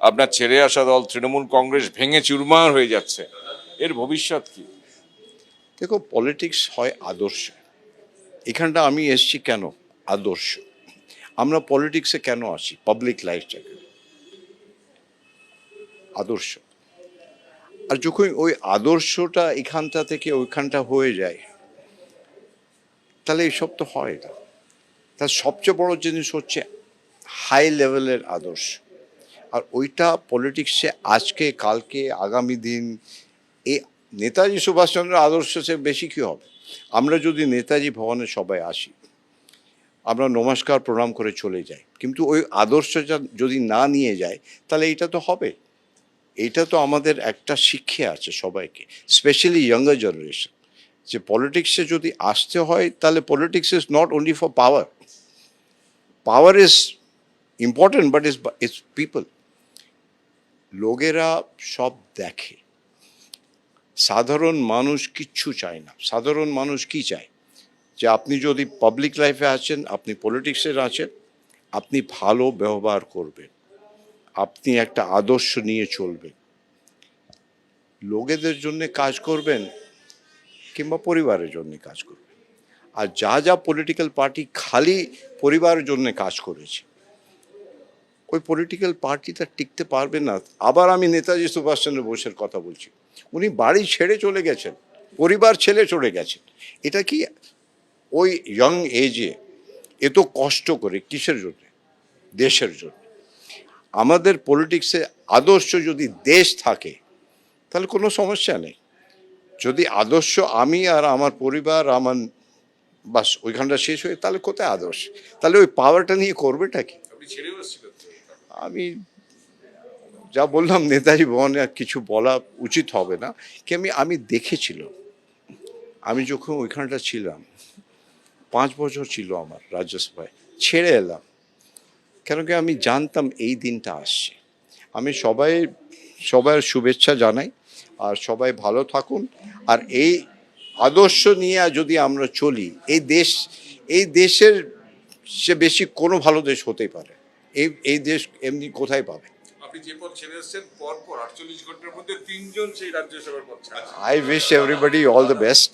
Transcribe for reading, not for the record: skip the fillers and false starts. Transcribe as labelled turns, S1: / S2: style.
S1: আপনার ছেড়ে আসা দল তৃণমূল কংগ্রেস ভেঙে চুরমার হয়ে যাচ্ছে, এর ভবিষ্যৎ কি?
S2: দেখো, পলিটিক্স হয় আদর্শ। এখানটা আমি এসছি কেন? আদর্শ। আমরা পলিটিক্সে কেন আসি? পাবলিক লাইফটাকে আদর্শ। আর যখন ওই আদর্শটা এখানটা থেকে ওইখানটা হয়ে যায়, তাহলে এইসব তো হয় না। তার সবচেয়ে বড় জিনিস হচ্ছে হাই লেভেলের আদর্শ। আর ওইটা পলিটিক্সে আজকে, কালকে, আগামী দিন, এই নেতাজি সুভাষচন্দ্রের আদর্শ সে বেশি কী হবে? আমরা যদি নেতাজি ভবনে সবাই আসি, আমরা নমস্কার প্রণাম করে চলে যাই, কিন্তু ওই আদর্শটা যদি না নিয়ে যায়, তাহলে এইটা তো হবে। এইটা তো আমাদের একটা শিক্ষা আছে সবাইকে, স্পেশালি ইয়াঙ্গার জেনারেশন, যে পলিটিক্সে যদি আসতে হয়, তাহলে politics is not only for power. Power is important, but is people. লোকেরা সব দেখে, সাধারণ মানুষ কিচ্ছু চায় না। সাধারণ মানুষ কি চায়? যে আপনি যদি পাবলিক লাইফে আছেন, আপনি পলিটিক্সে আছেন, আপনি ভালো ব্যবহার করবেন, আপনি একটা আদর্শ নিয়ে চলবেন, লোকেদের জন্য কাজ করবেন, কিংবা পরিবারের জন্য কাজ করবেন। আর যা যা পলিটিক্যাল পার্টি খালি পরিবারের জন্য কাজ করেছে, ওই পলিটিক্যাল পার্টিটা টিকতে পারবে না। আবার আমি নেতাজি সুভাষচন্দ্র বোসের কথা বলছি, উনি বাড়ি ছেড়ে চলে গেছেন, পরিবার ছেড়ে চলে গেছেন। এটা কি ওই ইয়ং এজে এত কষ্ট করে কিসের জন্য? দেশের জন্য। আমাদের পলিটিক্সে আদর্শ যদি দেশ থাকে, তাহলে কোনো সমস্যা নেই। যদি আদর্শ আমি আর আমার পরিবার, আমার বাস ওইখানটা শেষ হয়ে, তাহলে কোথায় আদর্শ? তাহলে ওই পাওয়ারটা নিয়ে করবেটা কি? আমি যা বললাম, নেতাজি ভবনে আর কিছু বলা উচিত হবে না। কি আমি দেখেছিলাম, আমি যখন ওইখানটা ছিলাম, 5 বছর ছিল আমার রাজ্যসভায়, ছেড়ে এলাম। কেন কি আমি জানতাম এই দিনটা আসছে। আমি সবার শুভেচ্ছা জানাই, আর সবাই ভালো থাকুন। আর এই আদর্শ নিয়ে যদি আমরা চলি, এই দেশের সে বেশি কোনো ভালো দেশ হতেই পারে। এই দেশ এমনি কোথায় পাবে?
S1: আপনি যে পদ ছেড়ে এসেছেন, পর 48 ঘন্টার মধ্যে 3 জন সেই রাজ্যসভার পদ ছাড়ছেন।
S2: I wish everybody all the best.